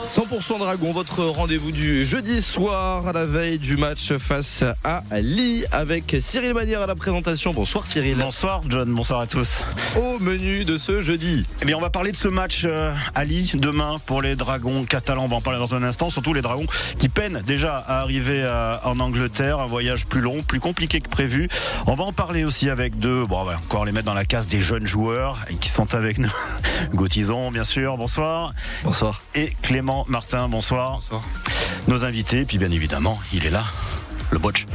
100% Dragon, votre rendez-vous du jeudi soir à la veille du match face à Lille avec Cyril Manière à la présentation. Bonsoir Cyril. Bonsoir John, bonsoir à tous. Au menu de ce jeudi. Eh bien, on va parler de ce match à Lille demain pour les Dragons catalans. On va en parler dans un instant, surtout les Dragons qui peinent déjà à arriver en Angleterre. Un voyage plus long, plus compliqué que prévu. On va en parler aussi avec deux, on va encore les mettre dans la case des jeunes joueurs qui sont avec nous. Gautison, bien sûr, bonsoir. Bonsoir. Et Clément Martin, bonsoir. Bonsoir. Nos invités, puis bien évidemment, il est là, le botch.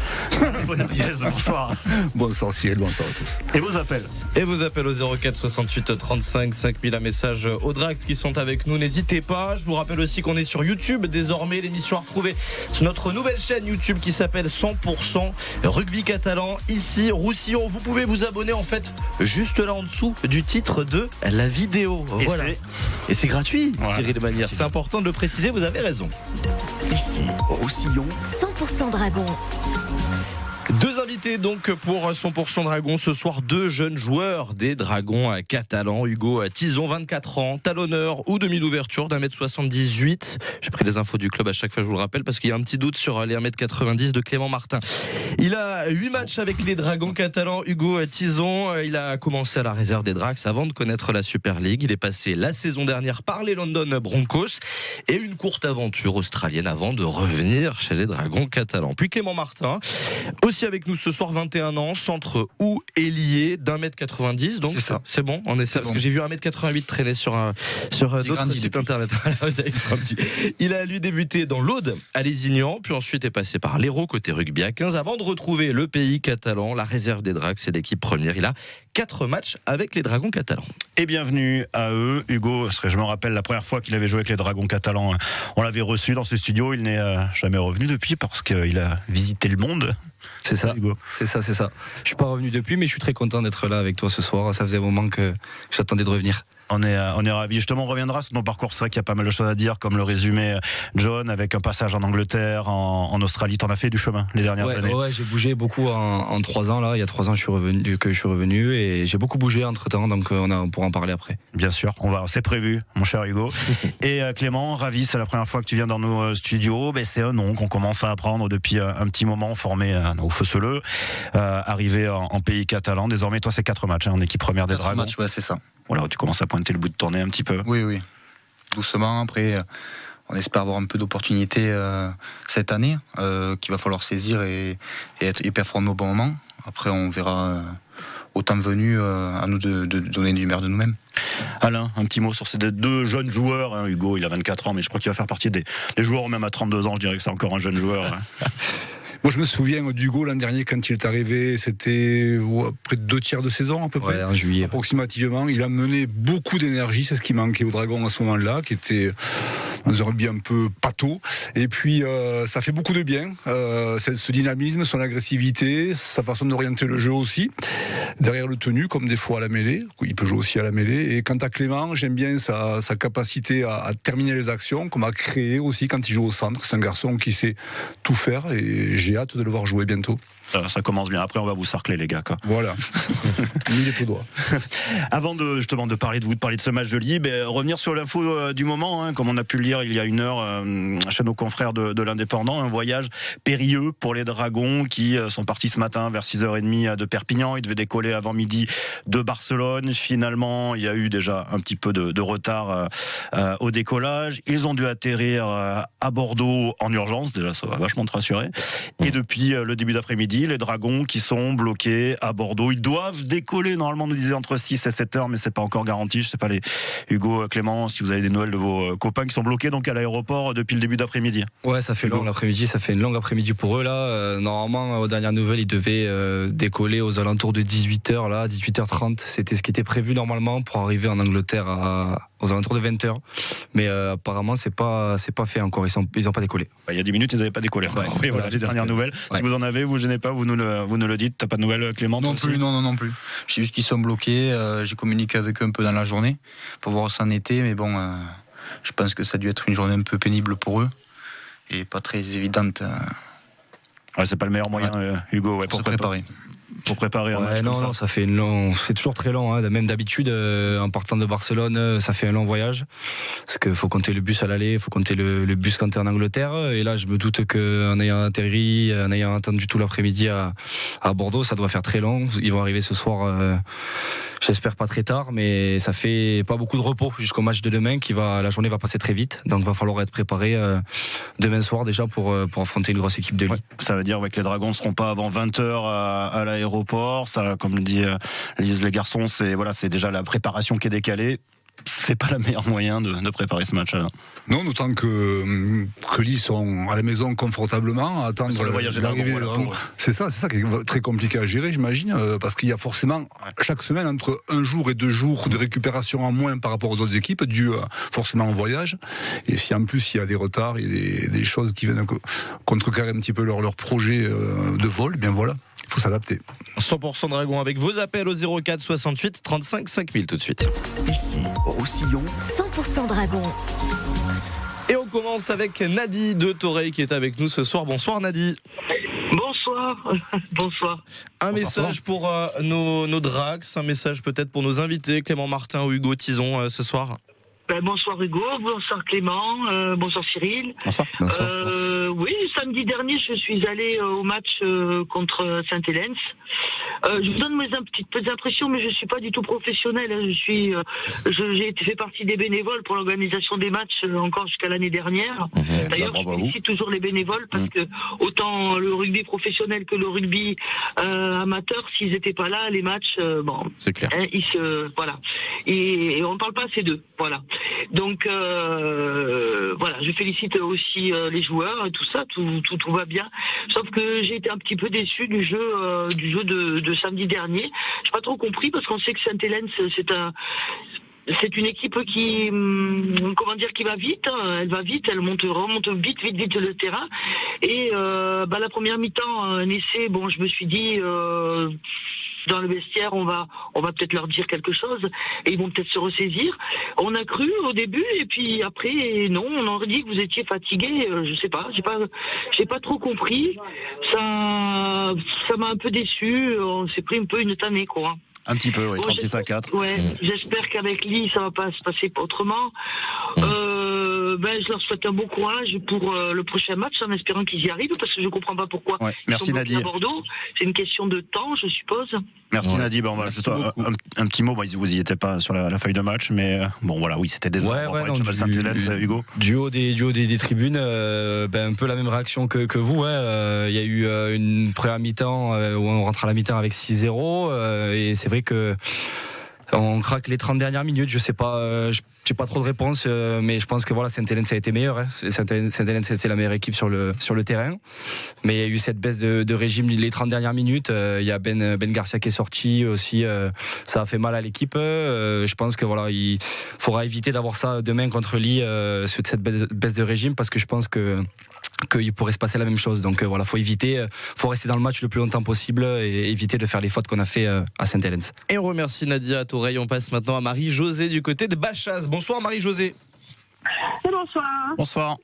Bonsoir. Bonsoir Cyril, bonsoir à tous. Et vos appels au 04 68 35 5000, un message aux Drax qui sont avec nous. N'hésitez pas. Je vous rappelle aussi qu'on est sur YouTube. Désormais, l'émission à retrouver sur notre nouvelle chaîne YouTube qui s'appelle 100% Rugby Catalan. Ici, Roussillon. Vous pouvez vous abonner en fait juste là en dessous du titre de la vidéo. Voilà. Et c'est gratuit, voilà. Cyril Manière. C'est important de le préciser. Vous avez raison. Ici, Roussillon. 100% Dragon. Deux invités donc pour 100% Dragons ce soir, deux jeunes joueurs des Dragons catalans. Hugo Tison, 24 ans, talonneur ou demi d'ouverture d'1m78. J'ai pris les infos du club à chaque fois, je vous le rappelle, parce qu'il y a un petit doute sur les 1m90 de Clément Martin. Il a 8 matchs avec les Dragons catalans. Hugo Tison, il a commencé à la réserve des Drax avant de connaître la Super League. Il est passé la saison dernière par les London Broncos et une courte aventure australienne avant de revenir chez les Dragons catalans. Puis Clément Martin, aussi avec nous ce soir, 21 ans, centre ou ailier d'1m90. Donc c'est bon, on est ça, parce que j'ai vu 1m88 traîner sur d'autres sites internet. Vous avez grandi. Il a lui débuté dans l'Aude à Lézignan, puis ensuite est passé par l'Hérault côté rugby à 15 avant de retrouver le pays catalan, la réserve des Drax et l'équipe première. Il a 4 matchs avec les Dragons catalans. Et bienvenue à eux. Hugo, je me rappelle la première fois qu'il avait joué avec les Dragons catalans, on l'avait reçu dans ce studio. Il n'est jamais revenu depuis parce qu'il a visité le monde. C'est ça, Hugo. c'est ça. Je suis pas revenu depuis, mais je suis très content d'être là avec toi ce soir. Ça faisait un moment que j'attendais de revenir. On est ravis. Justement, on reviendra sur ton parcours. C'est vrai qu'il y a pas mal de choses à dire, comme le résumé John, avec un passage en Angleterre, en Australie. T'en as fait du chemin les dernières années. Ouais, j'ai bougé beaucoup en 3 ans là. Il y a 3 ans je suis revenu et j'ai beaucoup bougé entre temps, donc on pourra en parler après. Bien sûr, c'est prévu, mon cher Hugo. Et Clément, ravi, c'est la première fois que tu viens dans nos studios. C'est un nom qu'on commence à apprendre depuis un petit moment, formé au Fosseleux, arrivé en pays catalan. Désormais, toi, c'est 4 matchs en équipe première des Dragons. 4 matchs, ouais, c'est ça. Voilà, tu commences à pointer le bout de ton nez un petit peu. Oui. Doucement, après, on espère avoir un peu d'opportunités cette année, qu'il va falloir saisir et performer au bon moment. Après, on verra au temps venu à nous de donner du meilleur de nous-mêmes. Alain, un petit mot sur ces deux jeunes joueurs. Hugo, il a 24 ans, mais je crois qu'il va faire partie des joueurs, même à 32 ans, je dirais que c'est encore un jeune joueur. Moi, je me souviens d'Hugo l'an dernier, quand il est arrivé, c'était près de 2 tiers de saison, à peu près. Ouais, en juillet. Approximativement. Il a mené beaucoup d'énergie, c'est ce qui manquait aux Dragons à ce moment-là, qui était dans un rugby un peu pâteau. Et puis, ça fait beaucoup de bien. Ce dynamisme, son agressivité, sa façon d'orienter le jeu aussi. Derrière le tenu, comme des fois à la mêlée. Il peut jouer aussi à la mêlée. Et quant à Clément, j'aime bien sa capacité à terminer les actions, comme à créer aussi quand il joue au centre. C'est un garçon qui sait tout faire et j'ai hâte de le voir jouer bientôt. Ça commence bien. Après, on va vous sarcler, les gars. Voilà. Mis les tout droit. Avant de parler de ce match de Lille, revenir sur l'info du moment, comme on a pu le lire il y a 1 heure chez nos confrères de l'Indépendant, un voyage périlleux pour les Dragons qui sont partis ce matin vers 6h30 de Perpignan. Ils devaient décoller avant midi de Barcelone. Finalement, il y a eu déjà un petit peu de retard au décollage. Ils ont dû atterrir à Bordeaux en urgence. Déjà, ça va vachement te rassurer. Et depuis le début d'après-midi, les Dragons qui sont bloqués à Bordeaux. Ils doivent décoller, normalement, on nous disait entre 6 et 7 heures, mais c'est pas encore garanti. Je sais pas, les Hugo, Clément, si vous avez des nouvelles de vos copains qui sont bloqués donc à l'aéroport depuis le début d'après-midi. Ouais, ça fait long l'après-midi, ça fait une longue après-midi pour eux là. Normalement, aux dernières nouvelles, ils devaient décoller aux alentours de 18h là, 18h30. C'était ce qui était prévu normalement pour arriver en Angleterre aux alentours de 20h. Mais apparemment, c'est pas fait encore. Ils ont pas décollé. Il y a 10 minutes, ils n'avaient pas décollé. Ouais, oui, voilà, les dernières nouvelles. Ouais. Si vous en avez, vous ne gênez pas, vous nous le dites. T'as pas de nouvelles, Clément? Non plus. Je sais juste qu'ils sont bloqués. J'ai communiqué avec eux un peu dans la journée pour voir où ça en était. Mais bon, je pense que ça a dû être une journée un peu pénible pour eux et pas très évidente. Ouais, c'est pas le meilleur moyen, Hugo, pour se préparer. pour préparer un match non, comme ça. non, ça fait c'est toujours très long. Hein. Même d'habitude, en partant de Barcelone, ça fait un long voyage. Parce qu'il faut compter le bus à l'aller, il faut compter le bus quand tu es en Angleterre. Et là, je me doute qu'en ayant atterri, en ayant attendu tout l'après-midi à Bordeaux, ça doit faire très long. Ils vont arriver ce soir, j'espère pas très tard, mais ça fait pas beaucoup de repos jusqu'au match de demain. La journée va passer très vite. Donc, il va falloir être préparé demain soir déjà pour affronter une grosse équipe de Lille. Ouais, ça veut dire que les Dragons ne seront pas avant 20h à l'aéroport. Ça, comme le dit les garçons, c'est déjà la préparation qui est décalée. C'est pas le meilleur moyen de préparer ce match-là. Non, d'autant que Lille sont à la maison confortablement, à attendre sur le voyage des l'arrivée Dragons, des Dragons. C'est ça qui est très compliqué à gérer, j'imagine, parce qu'il y a forcément chaque semaine entre 1 jour et 2 jours de récupération en moins par rapport aux autres équipes, dû forcément au voyage. Et si en plus il y a des retards, il y a des choses qui viennent contrecarrer un petit peu leur projet de vol, bien voilà. Il faut s'adapter. 100% Dragon avec vos appels au 04 68 35 5000 tout de suite. Ici, Roussillon, 100% Dragon. Et on commence avec Nadi de Toreil qui est avec nous ce soir. Bonsoir Nadi. Bonsoir. Bonsoir. Un message pour nos Drax, un message peut-être pour nos invités, Clément Martin ou Hugo Tison ce soir. Bonsoir Hugo, bonsoir Clément, bonsoir Cyril. Bonsoir. Oui, samedi dernier, je suis allé au match contre Saint-Hélène. Je vous donne mes petites impressions, mais je suis pas du tout professionnel. J'ai fait partie des bénévoles pour l'organisation des matchs encore jusqu'à l'année dernière. D'ailleurs, je félicite toujours les bénévoles parce que autant le rugby professionnel que le rugby amateur, s'ils n'étaient pas là, les matchs, c'est clair. Voilà. Et on ne parle pas assez d'eux. Voilà. Donc voilà, je félicite aussi les joueurs et tout ça, tout va bien. Sauf que j'ai été un petit peu déçu du jeu de samedi dernier. J'ai pas trop compris parce qu'on sait que Saint-Hélène c'est une équipe qui va vite, hein. Elle va vite, elle remonte vite le terrain. Et la première mi-temps, un essai, je me suis dit dans le vestiaire, on va peut-être leur dire quelque chose et ils vont peut-être se ressaisir. On a cru au début et puis après non, on aurait dit que vous étiez fatigué. Je sais pas, j'ai pas trop compris. Ça m'a un peu déçu. On s'est pris un peu une tannée quoi. Un petit peu, oui, 36-4. Ouais, j'espère qu'avec Lille, ça va pas se passer autrement. Je leur souhaite un bon courage pour le prochain match, en espérant qu'ils y arrivent, parce que je comprends pas pourquoi ils merci sont bloqués Nadi. à Bordeaux. C'est une question de temps, je suppose. Merci Nadi. Un petit mot, vous n'y étiez pas sur la feuille de match, mais oui, c'était désolant. Hugo. Du haut des tribunes, un peu la même réaction que vous. Il y a eu une première mi-temps où on rentre à la mi-temps avec 6-0 et c'est vrai que on craque les 30 dernières minutes. Je sais pas, j'ai pas trop de réponses, mais je pense que Saint-Hélène ça a été meilleur. Saint-Hélène ça a été la meilleure équipe sur le terrain, mais il y a eu cette baisse de régime les 30 dernières minutes. Il y a Ben Garcia qui est sorti aussi, ça a fait mal à l'équipe. Je pense que il faudra éviter d'avoir ça demain contre Lille, cette baisse de régime, parce que je pense qu'il pourrait se passer la même chose. Donc faut éviter, faut rester dans le match le plus longtemps possible et éviter de faire les fautes qu'on a fait à Saint-Hélène. Et on remercie Nadia à Toreil. On passe maintenant à Marie-Josée du côté de Bachaz. Bonsoir Marie-Josée. Bonsoir. Bonsoir.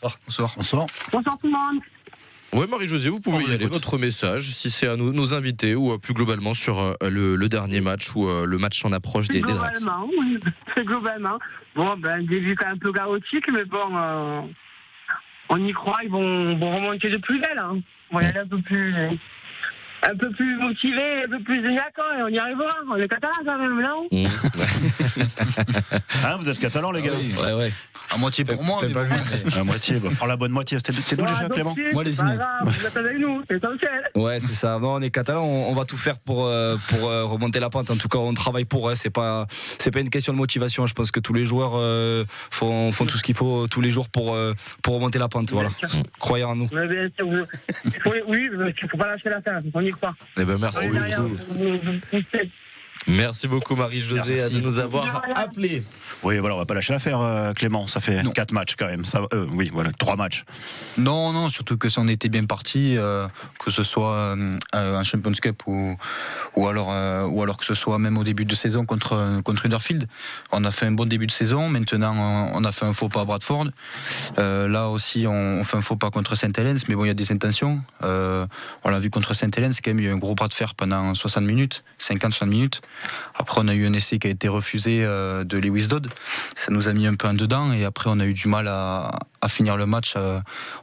Bonsoir. Bonsoir tout le monde. Oui Marie-Josée, vous pouvez y aller. Votre message, si c'est à nos invités ou plus globalement sur le dernier match ou le match en approche des Drax. Globalement, oui. C'est globalement. Début quand même un peu chaotique, mais on y croit, ils vont remonter de plus belle. Hein. On va y aller un peu plus motivé, un peu plus d'accord et on y arrivera. On est catalan quand même, non vous êtes catalan les gars. Ouais. À moitié pour moi. À moitié. Prends la bonne moitié. C'était d'où déjà Clément? Moi les Ignes. Vous êtes avec nous, c'est essentiel. Ouais, c'est ça. Non, on est catalan, on va tout faire pour remonter la pente. En tout cas, on travaille pour. C'est pas une question de motivation. Je pense que tous les joueurs font tout ce qu'il faut tous les jours pour remonter la pente. Voilà. Croyez en nous. Oui, parce qu'il faut pas lâcher l'affaire. On y croit. Merci. Merci beaucoup Marie-Josée de nous avoir appelés. Oui, voilà, on va pas lâcher l'affaire, Clément. Ça fait 4 matchs quand même. Oui, voilà, 3 matchs. Non, surtout que si on était bien parti, que ce soit un Champions Cup ou alors que ce soit même au début de saison contre Huddersfield. On a fait un bon début de saison. Maintenant, on a fait un faux pas à Bradford. Là aussi, on fait un faux pas contre St Helens, mais bon, il y a des intentions. On l'a vu contre St Helens, quand même, il y a eu un gros bras de fer pendant 60 minutes, 50-60 minutes. Après, on a eu un essai qui a été refusé de Lewis Dodd. Ça nous a mis un peu en dedans et après, on a eu du mal à finir le match.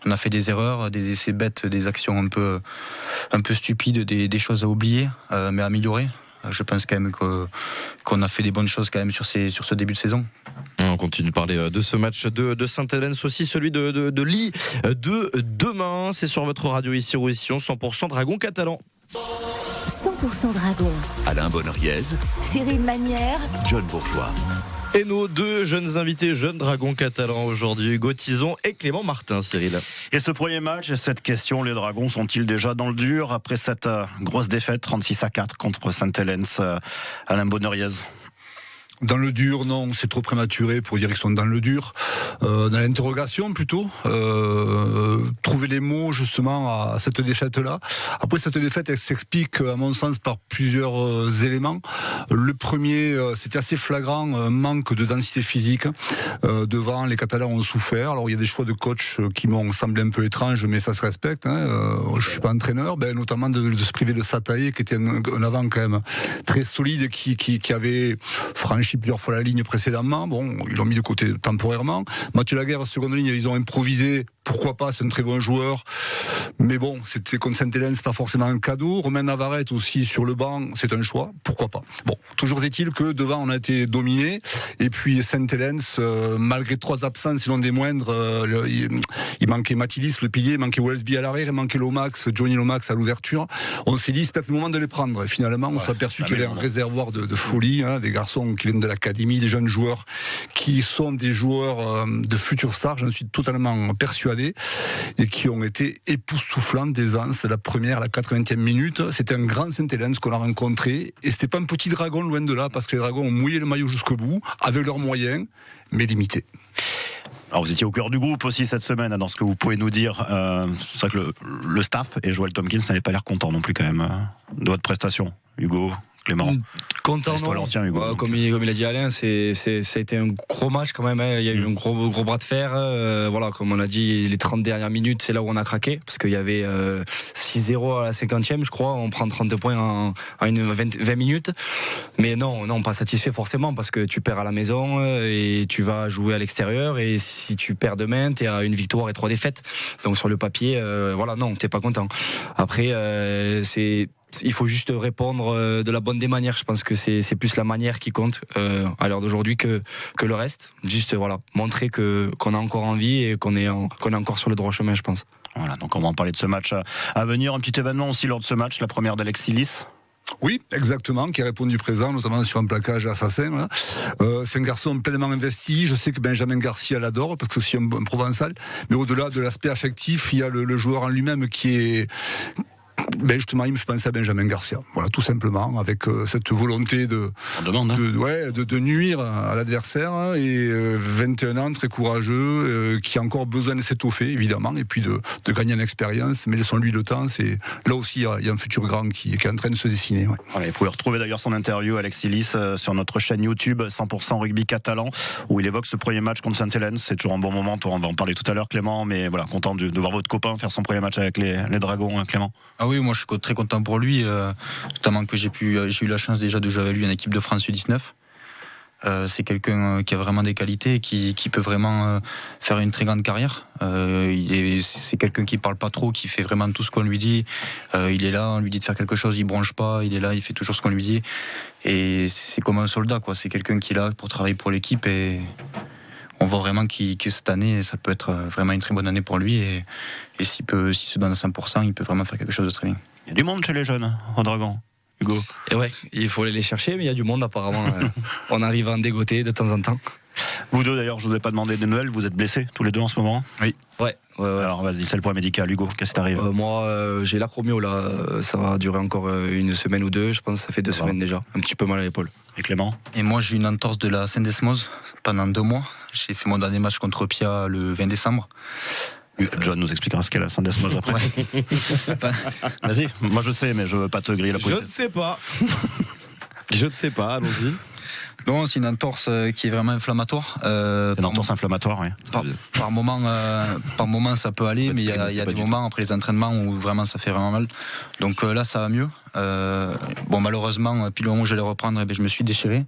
On a fait des erreurs, des essais bêtes, des actions un peu stupides, des choses à oublier, mais à améliorer. Je pense quand même qu'on a fait des bonnes choses quand même sur ce début de saison. On continue de parler de ce match de Saint-Helens, aussi celui de Lille de demain. C'est sur votre radio ici Roussillon, 100% Dragon catalan. 100% Dragon. Alain Bonoriez, Cyril Manière, John Bourgeois. Et nos 2 jeunes invités, jeunes dragons catalans aujourd'hui, Hugo Tison et Clément Martin, Cyril. Et ce premier match, cette question, les Dragons sont-ils déjà dans le dur après cette grosse défaite 36-4 contre Saint-Helens? Alain Bonoriez. Dans le dur, non, c'est trop prématuré pour dire qu'ils sont dans le dur. Dans l'interrogation plutôt, trouver les mots justement à cette défaite-là. Après, cette défaite, elle s'explique à mon sens par plusieurs éléments. Le premier, c'était assez flagrant, un manque de densité physique. Devant, les Catalans ont souffert. Alors, il y a des choix de coach qui m'ont semblé un peu étranges, mais ça se respecte. Je suis pas entraîneur, notamment de se priver de Sataé, qui était un avant quand même très solide, qui avait franchi plusieurs fois la ligne précédemment. Bon, ils l'ont mis de côté temporairement. Mathieu Laguerre, seconde ligne, ils ont improvisé. Pourquoi pas, c'est un très bon joueur. Mais bon, c'était contre Saint-Helens, c'est pas forcément un cadeau. Romain Navarrete aussi sur le banc, c'est un choix. Pourquoi pas. Bon, toujours est-il que devant, on a été dominé. Et puis Saint-Helens, malgré 3 absences, sinon des moindres, il manquait Mathilis, le pilier, il manquait Wellesby à l'arrière, il manquait Johnny Lomax à l'ouverture. On s'est dit, c'est peut-être le moment de les prendre. Et finalement, on s'est aperçu qu'il y avait un réservoir de folie, des garçons qui viennent de l'académie, des jeunes joueurs qui sont des joueurs de futurs stars, j'en suis totalement persuadé, et qui ont été époustouflants d'aisance. La première, la 80e minute, c'était un grand Saint-Helens qu'on a rencontré, et c'était pas un petit dragon, loin de là, parce que les dragons ont mouillé le maillot jusqu'au bout, avec leurs moyens, mais limités. Alors vous étiez au cœur du groupe aussi cette semaine, dans ce que vous pouvez nous dire. C'est vrai que le staff et Joel Tomkins n'avaient pas l'air contents non plus quand même de votre prestation, Hugo. Clément. Content, non. L'ancien Hugo. Comme il a dit Alain, ça a été un gros match quand même. Il y a eu un gros bras de fer. Voilà, comme on a dit, les 30 dernières minutes, c'est là où on a craqué. Parce qu'il y avait 6-0 à la 50e, je crois. On prend 30 points en 20 minutes. Mais non, pas satisfait forcément, parce que tu perds à la maison et tu vas jouer à l'extérieur. Et si tu perds demain, t'es à 1 victoire et 3 défaites. Donc sur le papier, voilà, non, t'es pas content. Après, il faut juste répondre de la bonne des manières. Je pense que c'est plus la manière qui compte à l'heure d'aujourd'hui que le reste. Juste montrer qu'on a encore envie et qu'on est encore sur le droit chemin, je pense. Voilà, donc on va en parler de ce match à venir. Un petit événement aussi lors de ce match, la première d'Alexis Lys. Oui, exactement, qui a répondu présent, notamment sur un plaquage assassin. Là. C'est un garçon pleinement investi. Je sais que Benjamin Garcia l'adore, parce que c'est aussi un Provençal. Mais au-delà de l'aspect affectif, il y a le joueur en lui-même qui est... justement, il me fait penser à Benjamin Garcia. Voilà, tout simplement, avec cette volonté de nuire à l'adversaire, et 21 ans, très courageux, qui a encore besoin de s'étoffer, évidemment, et puis de gagner en expérience. Mais laissons-lui le temps. Là aussi, il y a un futur grand qui est en train de se dessiner. Ouais. Voilà, vous pouvez retrouver d'ailleurs son interview, Alexis Lys, sur notre chaîne YouTube 100% Rugby Catalan, où il évoque ce premier match contre Saint-Helens. C'est toujours un bon moment. On va en parler tout à l'heure, Clément. Mais voilà, content de voir votre copain faire son premier match avec les Dragons, Clément. Ah oui, moi je suis très content pour lui, notamment que j'ai eu la chance déjà de jouer avec lui en équipe de France U19. C'est quelqu'un qui a vraiment des qualités, qui peut vraiment faire une très grande carrière. C'est quelqu'un qui parle pas trop, qui fait vraiment tout ce qu'on lui dit. Il est là, on lui dit de faire quelque chose, il bronche pas, il est là, il fait toujours ce qu'on lui dit. Et c'est comme un soldat, quoi. C'est quelqu'un qui est là pour travailler pour l'équipe, et on voit vraiment que cette année, ça peut être vraiment une très bonne année pour lui, et s'il se donne à 100%, il peut vraiment faire quelque chose de très bien. Il y a du monde chez les jeunes, en Dragon, Hugo. Et ouais, il faut aller les chercher, mais il y a du monde apparemment. On arrive à en dégoter de temps en temps. Vous deux d'ailleurs, je vous ai pas demandé des nouvelles, vous êtes blessés tous les deux en ce moment? Ouais. Alors vas-y, c'est le point médical. Hugo, qu'est-ce qui t'arrive? Moi, j'ai l'acromio là, ça va durer encore une semaine ou deux, je pense que ça fait 2 semaines déjà, un petit peu mal à l'épaule. Et Clément? Et moi, j'ai eu une entorse de la syndesmose pendant 2 mois. J'ai fait mon dernier match contre Pia le 20 décembre. John nous expliquera ce qu'est la syndesmose après. Vas-y, moi je sais, mais je veux pas te griller la politesse. Je ne sais pas, allons-y. Non, c'est une entorse qui est vraiment inflammatoire. C'est une entorse inflammatoire, oui. Par moment, ça peut aller, mais il y a des moments après les entraînements où vraiment ça fait vraiment mal. Donc là, ça va mieux. Malheureusement, puis le moment où j'allais reprendre, je me suis déchiré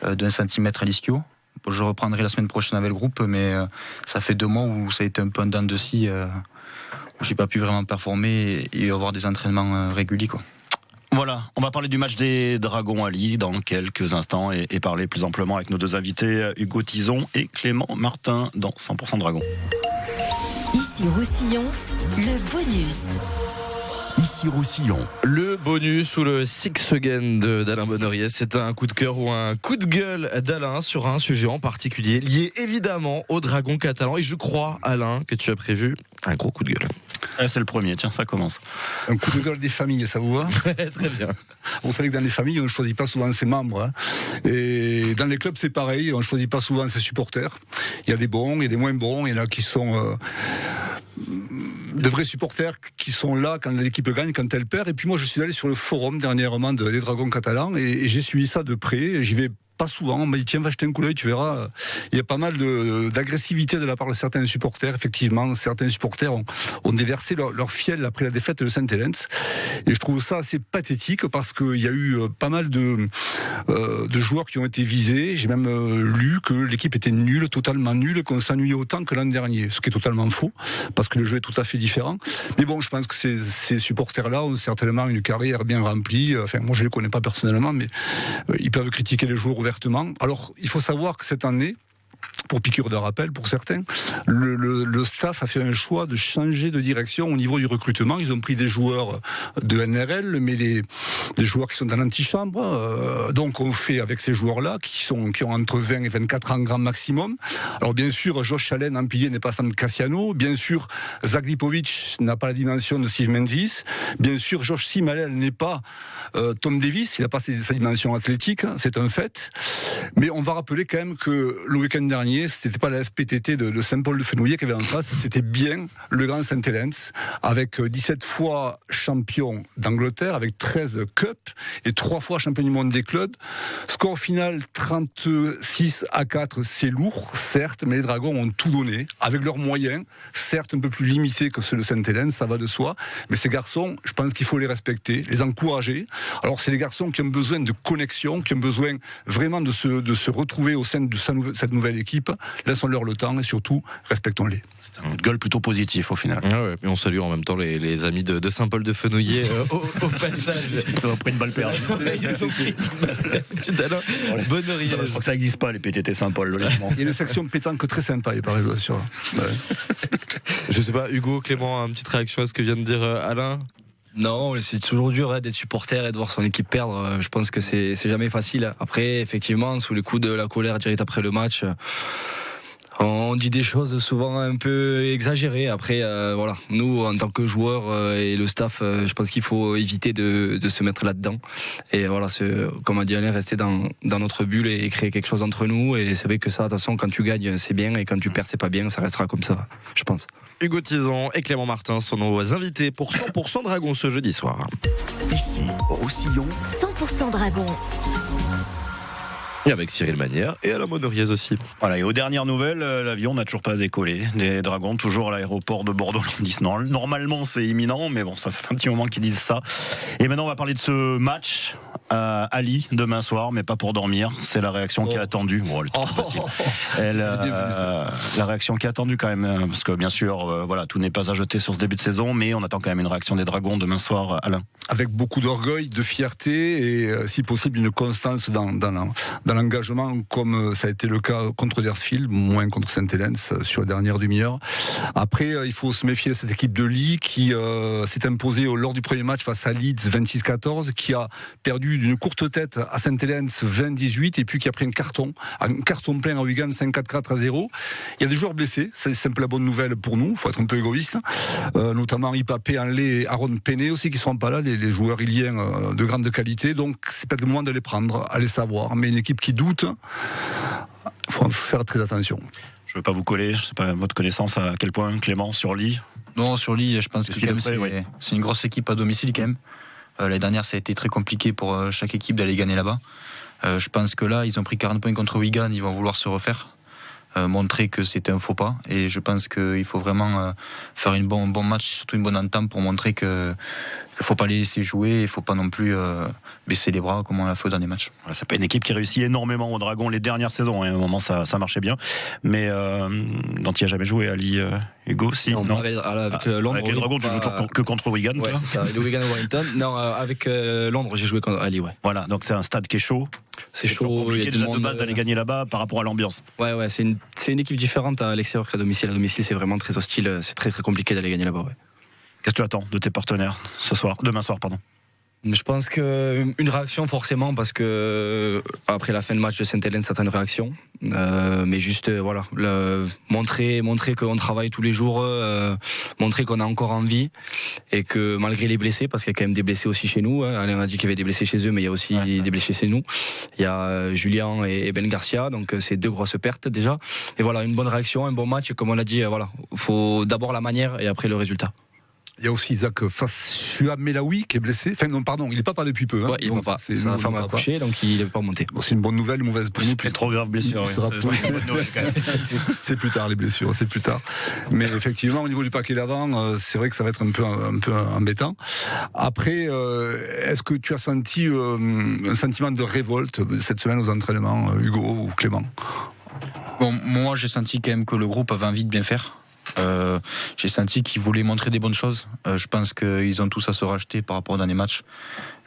d'1 centimètre à l'ischio. Je reprendrai la semaine prochaine avec le groupe, mais ça fait 2 mois où ça a été un peu en dents de scie, où j'ai pas pu vraiment performer et avoir des entraînements réguliers, quoi. Voilà, on va parler du match des Dragons à Lille dans quelques instants et parler plus amplement avec nos 2 invités, Hugo Tison et Clément Martin dans 100% Dragons. Ici Roussillon, le bonus. Ici Roussillon. Le bonus ou le Six Again d'Alain Bonneriez, c'est un coup de cœur ou un coup de gueule d'Alain sur un sujet en particulier lié évidemment aux Dragons catalans. Et je crois, Alain, que tu as prévu un gros coup de gueule. C'est le premier, tiens, ça commence. Un coup de gueule des familles, ça vous va? Très bien. Vous savez que dans les familles, on ne choisit pas souvent ses membres. Hein. Et dans les clubs, c'est pareil, on ne choisit pas souvent ses supporters. Il y a des bons, il y a des moins bons, il y en a qui sont de vrais supporters qui sont là quand l'équipe gagne, quand elle perd. Et puis moi, je suis allé sur le forum dernièrement des Dragons catalans et j'ai suivi ça de près. J'y vais pas souvent, on m'a dit tiens, va jeter un coup d'œil, tu verras. Il y a pas mal d'agressivité de la part de certains supporters. Effectivement, certains supporters ont déversé leur fiel après la défaite de Saint-Hélène. Et je trouve ça assez pathétique parce qu'il y a eu pas mal de joueurs qui ont été visés. J'ai même lu que l'équipe était nulle, totalement nulle, qu'on s'ennuyait autant que l'an dernier, ce qui est totalement faux parce que le jeu est tout à fait différent. Mais bon, je pense que ces supporters-là ont certainement une carrière bien remplie. Enfin, moi, je les connais pas personnellement, mais ils peuvent critiquer les joueurs ouvertement. Alors, il faut savoir que cette année, pour piqûre de rappel pour certains, le staff a fait un choix de changer de direction au niveau du recrutement. Ils ont pris des joueurs de NRL, mais des joueurs qui sont dans l'antichambre. Donc on fait avec ces joueurs-là qui ont entre 20 et 24 ans grand maximum. Alors bien sûr, Josh Chalen en pilier n'est pas Sam Cassiano. Bien sûr, Zaglipovic n'a pas la dimension de Steve Menzies. Bien sûr, Josh Simalel n'est pas Tom Davis. Il n'a pas sa dimension athlétique. C'est un fait. Mais on va rappeler quand même que le week-end dernier, c'était pas la SPTT de Saint-Paul-de-Fenouillet qui avait en face, c'était bien le Grand Saint-Hélène, avec 17 fois champion d'Angleterre, avec 13 cups et 3 fois champion du monde des clubs. Score final 36-4, c'est lourd, certes, mais les Dragons ont tout donné, avec leurs moyens, certes un peu plus limités que ceux de Saint-Hélène, ça va de soi, mais ces garçons, je pense qu'il faut les respecter, les encourager. Alors c'est les garçons qui ont besoin de connexion, qui ont besoin vraiment de se retrouver au sein de cette nouvelle équipe. Laissons-leur le temps et surtout, respectons-les. C'est un coup de gueule plutôt positif au final. Ah ouais, et on salue en même temps les amis de Saint-Paul-de-Fenouillet au passage. Ils ont pris une balle perdue. Ils ont pris une balle perdue. Bonneriez. Je crois que ça n'existe pas, les PTT Saint-Paul, logiquement. Il y a une section de pétanque très sympa, il paraît, sûr. Ouais. Je sais pas, Hugo, Clément, une petite réaction à ce que vient de dire Alain? Non, c'est toujours dur d'être supporter et de voir son équipe perdre. Je pense que c'est jamais facile. Après, effectivement, sous le coup de la colère direct après le match, on dit des choses souvent un peu exagérées. Après, voilà, nous, en tant que joueurs et le staff, je pense qu'il faut éviter de se mettre là-dedans. Et voilà, comme a dit Alain, rester dans notre bulle et créer quelque chose entre nous. Et c'est vrai que ça, de toute façon, quand tu gagnes, c'est bien. Et quand tu perds, c'est pas bien. Ça restera comme ça, je pense. Hugo Tison et Clément Martin sont nos invités pour 100% Dragons ce jeudi soir. Ici, Roussillon. 100% Dragons. Et avec Cyril Manière et Alain Bonneriez aussi. Voilà, et aux dernières nouvelles, l'avion n'a toujours pas décollé. Les Dragons, toujours à l'aéroport de Bordeaux-Landis. Normalement, c'est imminent, mais bon, ça fait un petit moment qu'ils disent ça. Et maintenant, on va parler de ce match à Lille demain soir, mais pas pour dormir. C'est la réaction qui est attendue. Bon, le truc facile. La réaction qui est attendue quand même, parce que bien sûr, voilà, tout n'est pas à jeter sur ce début de saison, mais on attend quand même une réaction des Dragons demain soir, Alain. Avec beaucoup d'orgueil, de fierté et, si possible, une constance dans la l'engagement, comme ça a été le cas contre Dersfield, moins contre Saint-Helens sur la dernière demi-heure. Après, il faut se méfier de cette équipe de Lee qui s'est imposée lors du premier match face à Leeds 26-14, qui a perdu d'une courte tête à Saint-Helens 20-18 et puis qui a pris un carton plein à Wigan 5-4-4-0. Il y a des joueurs blessés, c'est un peu la bonne nouvelle pour nous, il faut être un peu égoïste, notamment Henri Papé, Henley et Aaron Penney aussi qui ne seront pas là, les joueurs iliens de grande qualité, donc c'est peut-être le moment de les prendre, à les savoir. Mais une équipe qui doute, il faut faire très attention. Je ne veux pas vous coller, je ne sais pas votre connaissance à quel point, Clément, sur Lee. Non, sur Lee, je pense que quand même, c'est une grosse équipe à domicile quand même. L'année dernière, ça a été très compliqué pour chaque équipe d'aller gagner là-bas. Je pense que là, ils ont pris 40 points contre Wigan, ils vont vouloir se refaire, montrer que c'était un faux pas. Et je pense qu'il faut vraiment faire un bon match, surtout une bonne entame pour montrer qu'il ne faut pas les laisser jouer, il ne faut pas non plus baisser les bras comme on l'a fait dans les matchs. Voilà, c'est pas une équipe qui réussit énormément au Dragon les dernières saisons. À un moment, ça marchait bien. Mais dont il n'a jamais joué, Ali, Hugo, si non. Avec Londres, avec les Dragons, tu joues toujours que contre Wigan. Ouais, c'est ça. Le Wigan Warrington. Non, avec Londres, j'ai joué contre Ali, ouais. Voilà, donc c'est un stade qui est chaud. C'est chaud. Compliqué déjà de base d'aller gagner là-bas par rapport à l'ambiance. Ouais, c'est une équipe différente à l'extérieur qu'à domicile. À domicile, c'est vraiment très hostile. C'est très très compliqué d'aller gagner là-bas. Ouais. Qu'est-ce que tu attends de tes partenaires demain soir, pardon? Je pense qu'une réaction forcément, parce que après la fin de match de Saint-Helens, ça a une réaction. Mais juste voilà, montrer qu'on travaille tous les jours, montrer qu'on a encore envie et que malgré les blessés, parce qu'il y a quand même des blessés aussi chez nous. Alain a dit qu'il y avait des blessés chez eux, mais il y a aussi des blessés chez nous. Il y a Julien et Ben Garcia, donc c'est 2 grosses pertes déjà. Et voilà, une bonne réaction, un bon match. Comme on l'a dit, voilà, faut d'abord la manière et après le résultat. Il y a aussi Isaac Melaoui qui est blessé. Enfin non, pardon, il n'est pas parlé depuis peu. Ouais, il ne va pas. Sa femme a accouché, donc il n'est pas monté. Bon, c'est une bonne nouvelle, une mauvaise pour nous. C'est trop grave blessure. C'est plus tard les blessures, c'est plus tard. Mais effectivement, au niveau du paquet d'avant, c'est vrai que ça va être un peu embêtant. Après, est-ce que tu as senti un sentiment de révolte cette semaine aux entraînements, Hugo ou Clément? Bon, moi, j'ai senti quand même que le groupe avait envie de bien faire. J'ai senti qu'ils voulaient montrer des bonnes choses. Je pense qu'ils ont tous à se racheter par rapport aux derniers matchs,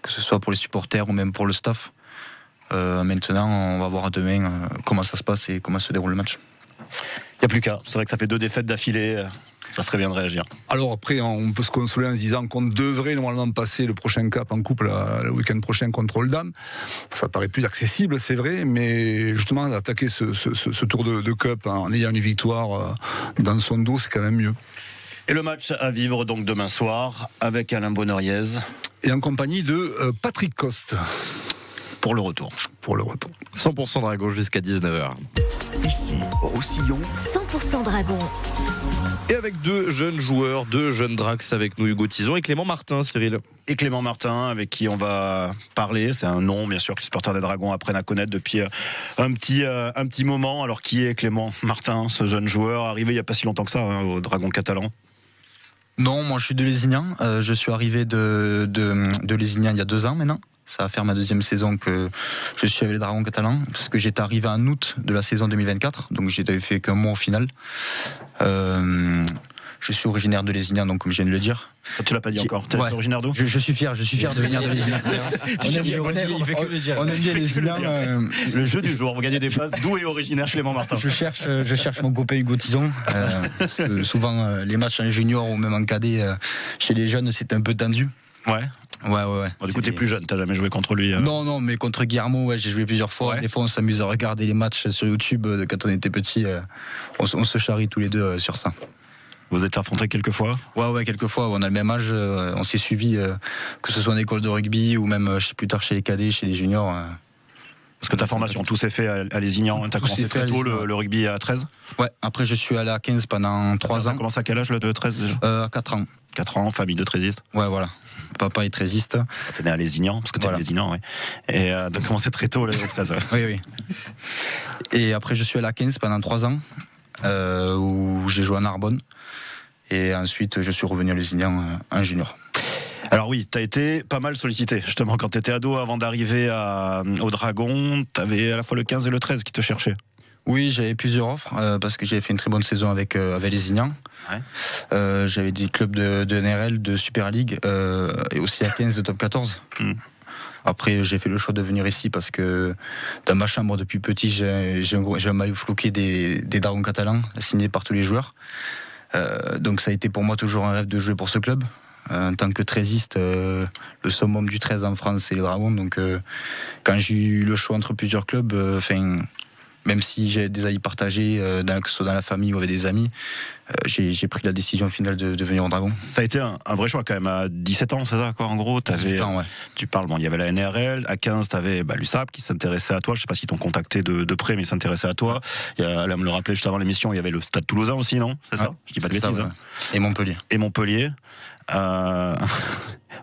que ce soit pour les supporters ou même pour le staff. Maintenant, on va voir demain comment ça se passe et comment se déroule le match. Il n'y a plus qu'à. C'est vrai que ça fait 2 défaites d'affilée. Ça serait bien de réagir. Alors après, on peut se consoler en se disant qu'on devrait normalement passer le prochain cap en couple le week-end prochain contre Oldham. Ça paraît plus accessible, c'est vrai, mais justement attaquer ce tour de cup en ayant une victoire dans son dos, c'est quand même mieux. Et le match à vivre donc demain soir avec Alain Bonoriez. Et en compagnie de Patrick Coste. Pour le retour. 100% Dragon jusqu'à 19h. Ici, Roussillon. 100% Dragon. Et avec 2 jeunes joueurs, 2 jeunes Drax avec nous, Hugo Tison et Clément Martin, Cyril. Et Clément Martin, avec qui on va parler. C'est un nom, bien sûr, que les supporters des Dragons apprennent à connaître depuis un petit moment. Alors, qui est Clément Martin, ce jeune joueur arrivé il n'y a pas si longtemps que ça au Dragon catalan? Non, moi je suis de Lézignan. Je suis arrivé de Lézignan il y a 2 ans maintenant. Ça va faire ma 2e saison que je suis avec les Dragons catalans, parce que j'étais arrivé en août de la saison 2024, donc j'avais fait qu'un mois au final. Je suis originaire de Lézignan, donc comme je viens de le dire. Tu l'as pas dit encore. Tu es originaire d'où? Je suis fier de venir de Lézignan. On aime bien Lézignan. Le jeu du jour, vous gagnez des places. D'où est originaire Clément Martin? Je cherche mon copain Hugo Tison. Parce que souvent, les matchs en junior ou même en cadet, chez les jeunes, c'est un peu tendu. Ouais. Ouais. Bon, du coup, t'es plus jeune, t'as jamais joué contre lui. Non, mais contre Guillermo, j'ai joué plusieurs fois. Ouais. Des fois, on s'amuse à regarder les matchs sur YouTube quand on était petit. On se charrie tous les 2 sur ça. Vous êtes affrontés quelques fois? Ouais, quelques fois. On a le même âge. On s'est suivis, que ce soit en école de rugby ou même plus tard chez les cadets, chez les juniors. Parce que ta formation, tout s'est fait à Lézignan. T'as commencé très tôt le rugby à 13? Ouais, après je suis allé à 15 pendant 3 ans. T'as commencé à quel âge le 13 déjà? À 4 ans. 4 ans, famille de trésistes. Ouais, voilà. Papa est trésiste. T'es né à Lézignan, parce que t'es à Lézignan, oui. Et t'as commencé très tôt le 13. Oui. Et après je suis allé à 15 pendant 3 ans, où j'ai joué à Narbonne. Et ensuite je suis revenu à Lézignan en junior. Alors oui, t'as été pas mal sollicité, justement, quand t'étais ado, avant d'arriver au Dragon, t'avais à la fois le 15 et le 13 qui te cherchaient. Oui, j'avais plusieurs offres, parce que j'avais fait une très bonne saison avec Lézignan. Ouais. J'avais des clubs de NRL, de Super League, et aussi à 15 de Top 14. Après, j'ai fait le choix de venir ici parce que dans ma chambre depuis petit, j'ai un maillot floqué des Dragons catalans, signé par tous les joueurs. Donc ça a été pour moi toujours un rêve de jouer pour ce club. En tant que 13iste, le summum du 13 en France, c'est les Dragons. Donc quand j'ai eu le choix entre plusieurs clubs, même si j'ai des avis partagés, que ce soit dans la famille ou avec des amis, j'ai pris la décision finale de venir au Dragon. Ça a été un vrai choix quand même, à 17 ans, c'est ça quoi, en gros 18 ans, ouais. Tu parles, il y avait la NRL, à 15 tu avais l'USAP qui s'intéressait à toi, je sais pas s'ils t'ont contacté de près, mais ils s'intéressaient à toi. Là, me le rappelait juste avant l'émission, il y avait le Stade Toulousain aussi, non? C'est ça? Je dis pas de bêtises. Ouais. Et Montpellier.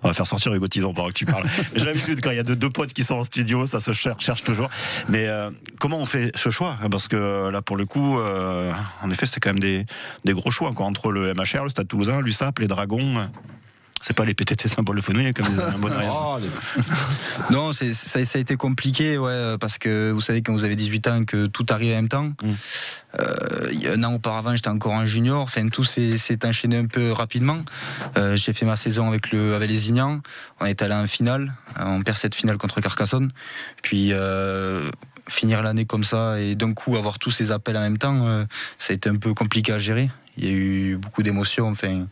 On va faire sortir Hugo Tison pendant que tu parles. J'ai l'habitude, quand il y a deux potes qui sont en studio, ça se cherche toujours. Mais comment on fait ce choix? Parce que là, pour le coup, en effet, c'était quand même des gros choix, quoi, entre le MHR, le Stade Toulousain, l'USAP, les Dragons. C'est pas les PTT symboles de Fenouillet comme un bon Non, ça a été compliqué, ouais, parce que vous savez, quand vous avez 18 ans, que tout arrive en même temps. Il y a un an auparavant, j'étais encore en junior. Enfin, tout s'est enchaîné un peu rapidement. J'ai fait ma saison avec les Ignans. On est allé en finale. On perd cette finale contre Carcassonne. Puis finir l'année comme ça et d'un coup avoir tous ces appels en même temps, ça a été un peu compliqué à gérer. Il y a eu beaucoup d'émotions. Enfin,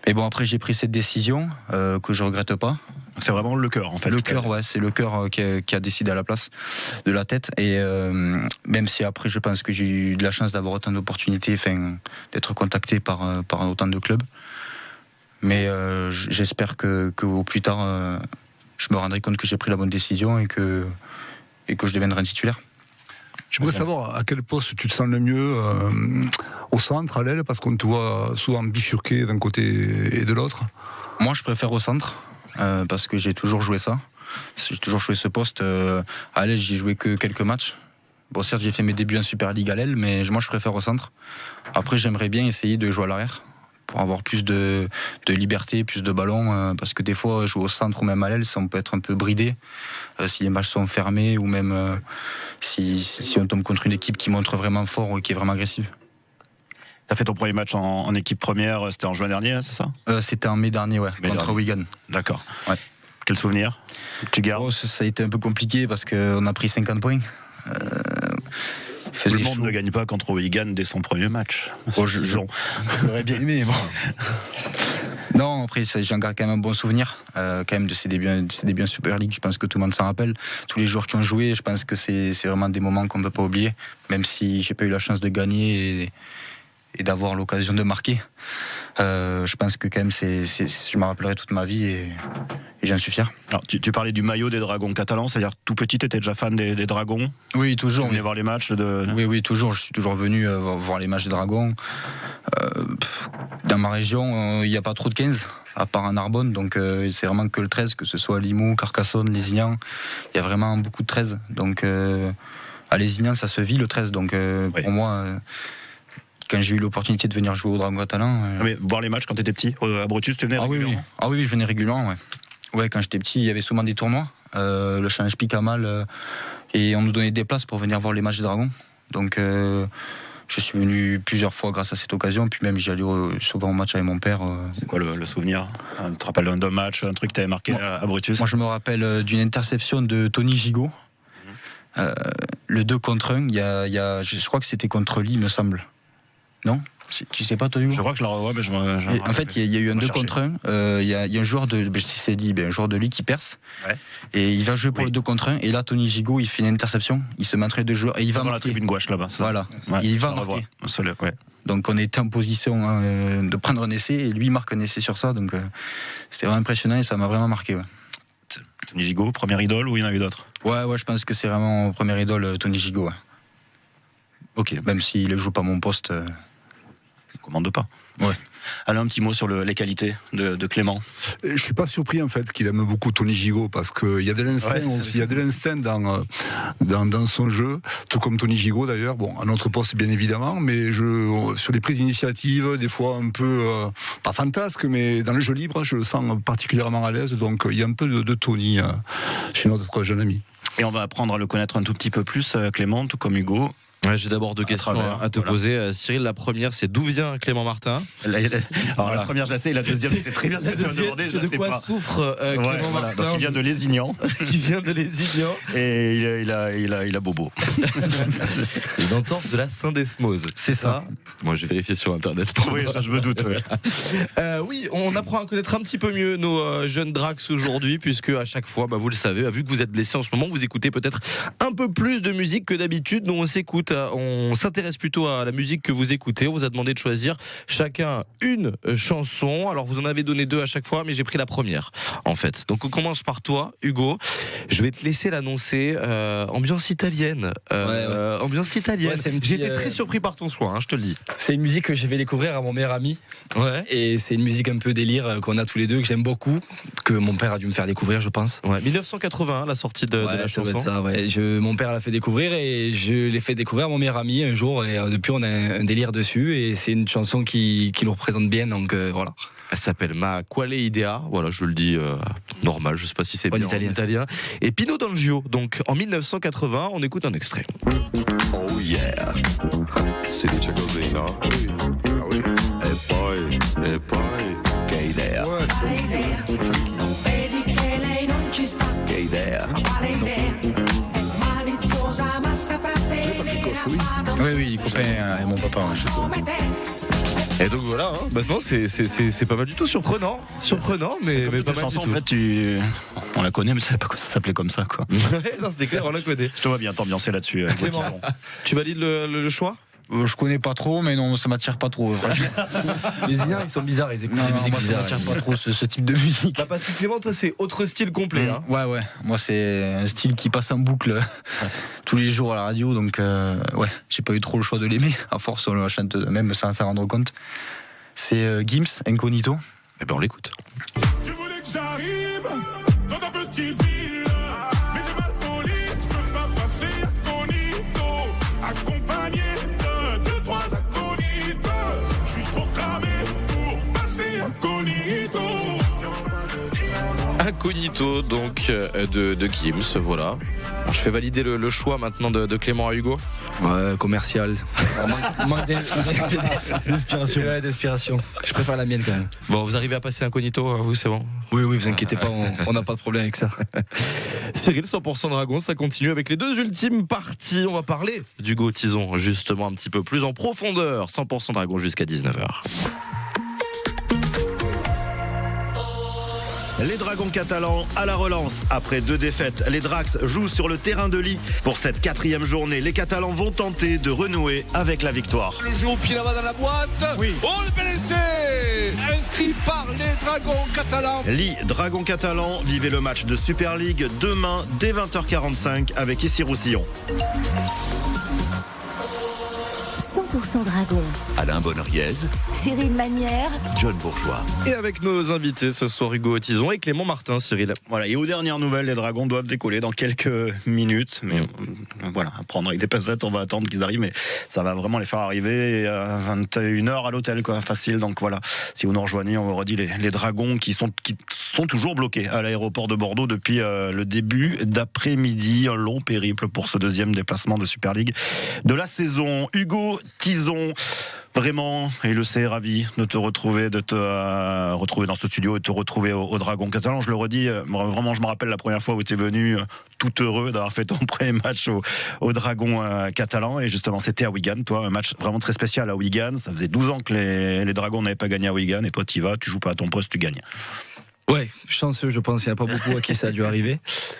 mais bon, après j'ai pris cette décision que je regrette pas. C'est vraiment le cœur, en fait. Le cœur, ouais, c'est le cœur qui a décidé à la place de la tête. Et même si après, je pense que j'ai eu de la chance d'avoir autant d'opportunités, d'être contacté par autant de clubs. Mais j'espère que au plus tard, je me rendrai compte que j'ai pris la bonne décision et que je deviendrai un titulaire. J'aimerais savoir à quel poste tu te sens le mieux, au centre, à l'aile, parce qu'on te voit souvent bifurquer d'un côté et de l'autre. Moi, je préfère au centre. Parce que j'ai toujours joué ça. J'ai toujours joué ce poste. À l'aile, j'ai joué que quelques matchs. Bon, certes, j'ai fait mes débuts en Super League à l'aile, mais moi, je préfère au centre. Après, j'aimerais bien essayer de jouer à l'arrière pour avoir plus de liberté, plus de ballon. Parce que des fois, jouer au centre ou même à l'aile, on peut être un peu bridé si les matchs sont fermés ou même si on tombe contre une équipe qui montre vraiment fort ou qui est vraiment agressive. T'as fait ton premier match en équipe première, c'était en juin dernier, c'est ça? C'était en mai dernier, ouais, contre Wigan. D'accord. Ouais. Quel souvenir tu gardes? Ça a été un peu compliqué parce qu'on a pris 50 points. Le monde ne gagne pas contre Wigan dès son premier match. J'aurais bien aimé, mais bon. Non, après, j'en garde quand même un bon souvenir quand même de ces débuts en Super League. Je pense que tout le monde s'en rappelle. Tous les joueurs qui ont joué, je pense que c'est vraiment des moments qu'on ne peut pas oublier. Même si j'ai pas eu la chance de gagner et d'avoir l'occasion de marquer. Je pense que quand même, je me rappellerai toute ma vie et j'en suis fier. Alors, tu parlais du maillot des Dragons catalans, c'est-à-dire tout petit, tu étais déjà fan des Dragons? Oui, toujours. Tu venais voir les matchs Oui, toujours. Je suis toujours venu voir les matchs des Dragons. Dans ma région, il n'y a pas trop de 15, à part en Narbonne, donc c'est vraiment que le 13, que ce soit Limoux, Carcassonne, Lézignan. Il y a vraiment beaucoup de 13. Donc, à Lézignan, ça se vit le 13. Donc, oui. Pour moi... quand j'ai eu l'opportunité de venir jouer au Dragon catalan. Mais voir les matchs quand tu étais petit, à Brutus, tu venais régulièrement? Oui, je venais régulièrement, ouais. Ouais, quand j'étais petit, il y avait souvent des tournois, le Challenge Pic à Mal, et on nous donnait des places pour venir voir les matchs des Dragons. Donc, je suis venu plusieurs fois grâce à cette occasion, puis même j'allais souvent au match avec mon père. C'est quoi le souvenir? Tu te rappelles d'un match, un truc que tu avais marqué à Brutus? Moi, je me rappelle d'une interception de Tony Gigot. Le 2 contre 1, je crois que c'était contre Lille, me semble. Non? Tu sais pas, toi, Hugo? Je crois que je la revois, mais je en fait, il y a eu un 2 contre 1. Il y a un joueur un joueur de Lille qui perce. Ouais. Et il va jouer pour le 2 contre 1. Et là, Tony Gigot, il fait une interception. Il se met entre les deux joueurs. Et il va dans marquer. La tribune gauche, là-bas. Voilà. Ouais, et il va marquer. Ouais. Donc, on était en position de prendre un essai. Et lui, il marque un essai sur ça. Donc, c'était vraiment impressionnant et ça m'a vraiment marqué. Ouais. Tony Gigot, première idole ou il y en a eu d'autres? Ouais, je pense que c'est vraiment première idole, Tony Gigot. Ouais. Ok. Même s'il ne joue pas mon poste. Commande pas. Ouais. Alors un petit mot sur les qualités de Clément. Je suis pas surpris en fait qu'il aime beaucoup Tony Gigot parce qu'il y a de l'instinct aussi, il y a de l'instinct dans son jeu, tout comme Tony Gigot d'ailleurs. Bon, à notre poste bien évidemment, mais sur les prises d'initiative, des fois un peu pas fantasque, mais dans le jeu libre, je le sens particulièrement à l'aise. Donc il y a un peu de Tony chez notre jeune ami. Et on va apprendre à le connaître un tout petit peu plus, Clément, tout comme Hugo. Ouais, j'ai d'abord deux questions à te poser. Cyril, la première, c'est d'où vient Clément Martin? Alors la première, je la sais, et la deuxième, c'est très bien. C'est de quoi souffre Clément Martin? Donc il vient de Lézignan. Qui vient de Lézignan. Et il a bobo. Une entorse de la syndesmose. C'est ça. Moi, j'ai vérifié sur Internet. Oui, ça je me doute. Ouais. Oui, on apprend à connaître un petit peu mieux nos jeunes Drax aujourd'hui, puisque à chaque fois, vous le savez, vu que vous êtes blessé en ce moment, vous écoutez peut-être un peu plus de musique que d'habitude. Nous, on s'intéresse plutôt à la musique que vous écoutez. On vous a demandé de choisir chacun une chanson. Alors, vous en avez donné deux à chaque fois, mais j'ai pris la première, en fait. Donc, on commence par toi, Hugo. Je vais te laisser l'annoncer. Ambiance italienne. Ambiance italienne. Ouais, j'ai été très surpris par ton choix, je te le dis. C'est une musique que j'ai fait découvrir à mon meilleur ami. Ouais. Et c'est une musique un peu délire qu'on a tous les deux, que j'aime beaucoup, que mon père a dû me faire découvrir, je pense. Ouais, 1980, la sortie de la chanson. Ça, ouais. Mon père l'a fait découvrir et je l'ai fait découvrir à mon meilleur ami un jour. Et depuis, on a un délire dessus. Et c'est une chanson qui nous représente bien. Donc voilà. Elle s'appelle Ma Quale Idea. Voilà, je le dis normal. Je sais pas si c'est bien en italien. Et Pino D'Angio. Donc en 1980, on écoute un extrait. Oh yeah, si dice così, no? Ah oui. E poi, che idea. Non vedi che lei non ci sta. Che idea. Quale idea? È maliziosa ma saprà tenere. Oui, copain et mon papa. Et donc voilà, maintenant c'est pas mal du tout, surprenant, mais pas mal chanson, du tout. En fait, on la connaît, mais je savais pas que ça s'appelait comme ça, quoi. Non, c'est clair, on la connaît. Je te vois bien t'ambiancer là-dessus. Clément, tu valides le choix? Je connais pas trop, mais non, ça m'attire pas trop. Les Indiens, ils sont bizarres, ils écoutent des musiques moi, bizarres. ça m'attire pas trop ce type de musique. Parce que Clément, toi, c'est autre style complet. Ouais. Moi, c'est un style qui passe en boucle tous les jours à la radio, donc j'ai pas eu trop le choix de l'aimer. À force, on la chante même sans s'en rendre compte. C'est Gims, Incognito. Eh ben, on l'écoute. Tu voulais que j'arrive dans ta petite ville, mais t'es mal poli, tu peux pas passer incognito, accompagné de 2-3 incognitos. Je suis trop cramé pour passer incognito. Incognito, donc de Gims, voilà. Alors, je fais valider le choix maintenant de Clément à Hugo. Ouais, commercial. Manque d'inspiration. Ouais, d'inspiration. Je préfère la mienne quand même. Bon, vous arrivez à passer Incognito, vous, c'est bon? Oui, vous inquiétez pas, on n'a pas de problème avec ça. Cyril, 100% Dragon, ça continue avec les deux ultimes parties. On va parler d'Hugo Tison, justement, un petit peu plus en profondeur. 100% Dragon jusqu'à 19h. Les Dragons catalans à la relance. Après 2 défaites, les Drax jouent sur le terrain de Ly. Pour cette 4e journée, les Catalans vont tenter de renouer avec la victoire. Le jeu au pied là-bas dans la boîte. Oui. Oh, le bel essai inscrit par les Dragons catalans. Ly, Dragons catalans, vivez le match de Super League demain dès 20h45 avec Issy Roussillon. 100% Dragon. Alain Bonneriez, Cyril Manière. John Bourgeois. Et avec nos invités ce soir, Hugo Tison et Clément Martin, Cyril. Voilà, et aux dernières nouvelles, les Dragons doivent décoller dans quelques minutes. Mais voilà, à prendre avec des pincettes, on va attendre qu'ils arrivent. Mais ça va vraiment les faire arriver à 21h à l'hôtel, quoi, facile. Donc voilà, si vous nous rejoignez, on vous redit les Dragons qui sont toujours bloqués à l'aéroport de Bordeaux depuis le début d'après-midi. Un long périple pour ce 2e déplacement de Super League de la saison. Hugo Tison, vraiment, et le C, ravi de te retrouver, retrouver dans ce studio et de te retrouver au Dragon catalan. Je le redis, vraiment, je me rappelle la première fois où tu es venu tout heureux d'avoir fait ton premier match au Dragon catalan. Et justement, c'était à Wigan, toi, un match vraiment très spécial à Wigan. Ça faisait 12 ans que les Dragons n'avaient pas gagné à Wigan. Et toi, tu y vas, tu joues pas à ton poste, tu gagnes. Ouais, chanceux, je pense. Il n'y en a pas beaucoup à qui ça a dû arriver.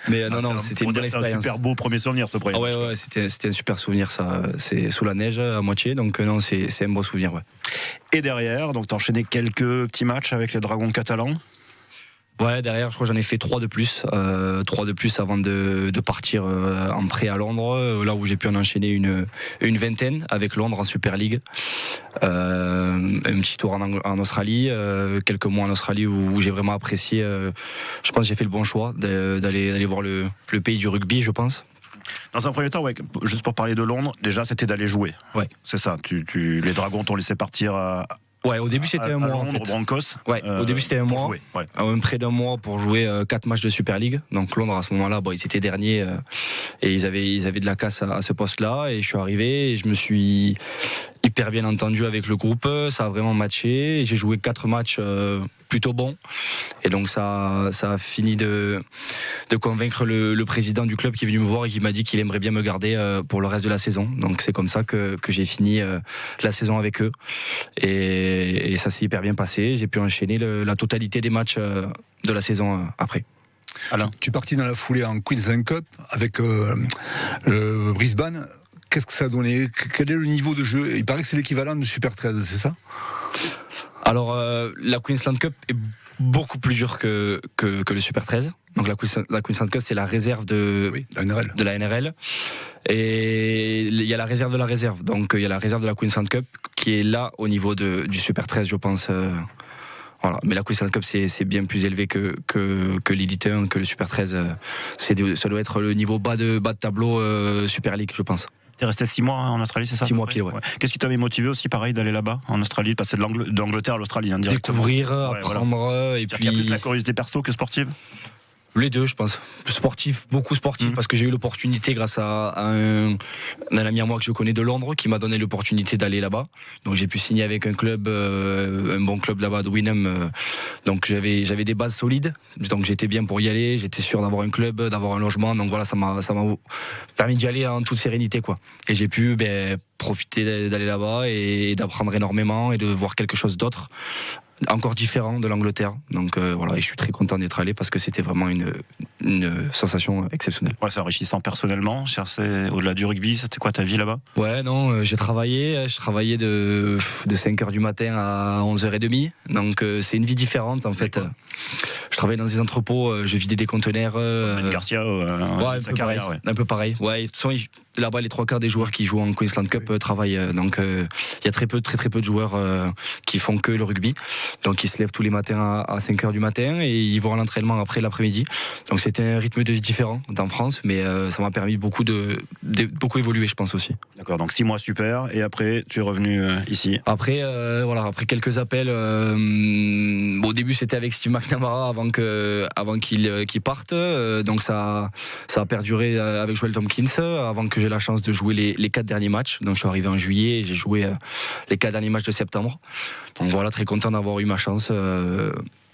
Mais non, c'était une bonne expérience. C'est un super beau premier souvenir, ce premier match. Ouais, c'était un super souvenir, ça. C'est sous la neige à moitié, donc non, c'est un beau souvenir, ouais. Et derrière, donc t'as enchaîné quelques petits matchs avec les Dragons catalans. Ouais, derrière, je crois que j'en ai fait 3 de plus. 3 de plus avant de partir en prêt à Londres, là où j'ai pu en enchaîner une vingtaine avec Londres en Super League. Un petit tour en Australie, quelques mois en Australie où j'ai vraiment apprécié. Je pense que j'ai fait le bon choix d'aller voir le pays du rugby, je pense. Dans un premier temps, ouais, juste pour parler de Londres, déjà c'était d'aller jouer. Ouais. C'est ça. Les Dragons t'ont laissé partir Ouais, au début c'était un mois. Londres, en fait. Broncos. Ouais, au début c'était un mois. Jouer, ouais. Près d'un mois pour jouer 4 matchs de Super League. Donc Londres à ce moment-là, ils étaient derniers et ils avaient de la casse à ce poste-là. Et je suis arrivé et je me suis hyper bien entendu avec le groupe. Ça a vraiment matché. Et j'ai joué 4 matchs plutôt bons. Et donc ça a fini de convaincre le président du club qui est venu me voir et qui m'a dit qu'il aimerait bien me garder pour le reste de la saison. Donc c'est comme ça que j'ai fini la saison avec eux. Et ça s'est hyper bien passé. J'ai pu enchaîner la totalité des matchs de la saison après. Alain, tu es parti dans la foulée en Queensland Cup avec le Brisbane. Qu'est-ce que ça a donné ? Quel est le niveau de jeu ? Il paraît que c'est l'équivalent de Super 13, c'est ça ? Alors, la Queensland Cup est beaucoup plus dure que le Super 13. Donc la Queensland Cup, c'est la réserve de la NRL. Et il y a la réserve de la réserve. Donc il y a la réserve de la Queensland Cup qui est là au niveau du Super 13, je pense. Voilà. Mais la Queensland Cup, c'est bien plus élevé que l'Elite 1, que le Super 13. Ça doit être le niveau bas de tableau Super League, je pense. T'es resté 6 mois en Australie, c'est ça ? 6 mois pile, ouais. Qu'est-ce qui t'avait motivé aussi, pareil, d'aller là-bas, en Australie, de passer d'Angleterre à l'Australie, directement ? Découvrir, apprendre, voilà. et puis... Il y a plus la curiosité perso que sportive ? Les deux, je pense. Beaucoup sportif, parce que j'ai eu l'opportunité grâce à un ami à moi que je connais de Londres qui m'a donné l'opportunité d'aller là-bas. Donc j'ai pu signer avec un club, un bon club là-bas de Wynnum. Donc j'avais des bases solides. Donc j'étais bien pour y aller. J'étais sûr d'avoir un club, d'avoir un logement. Donc voilà, ça m'a permis d'y aller en toute sérénité, quoi. Et j'ai pu profiter d'aller là-bas et d'apprendre énormément et de voir quelque chose d'autre, encore différent de l'Angleterre. Donc voilà, et je suis très content d'être allé parce que c'était vraiment une sensation exceptionnelle. Ouais, c'est enrichissant personnellement. Au-delà du rugby, c'était quoi ta vie là-bas ? Ouais, non, je travaillais de 5h du matin à 11h30. Donc c'est une vie différente en fait. Je travaillais dans des entrepôts, je vidais des conteneurs. Garcia, sa carrière, un peu pareil. Ouais, de toute façon, là-bas, les 3/4 des joueurs qui jouent en Queensland Cup travaillent. Donc il y a très peu de joueurs qui font que le rugby. Donc ils se lèvent tous les matins à 5h du matin et ils vont à l'entraînement après l'après-midi. Donc c'était un rythme de vie différent en France, mais ça m'a permis beaucoup évoluer, je pense aussi. D'accord, donc 6 mois super, et après tu es revenu ici. Après quelques appels. Au début c'était avec Steve McNamara avant qu'il parte. Donc ça a perduré avec Joel Tompkins avant que j'ai la chance de jouer les 4 derniers matchs. Donc je suis arrivé en juillet et j'ai joué les 4 derniers matchs de septembre. Donc voilà, très content d'avoir eu ma chance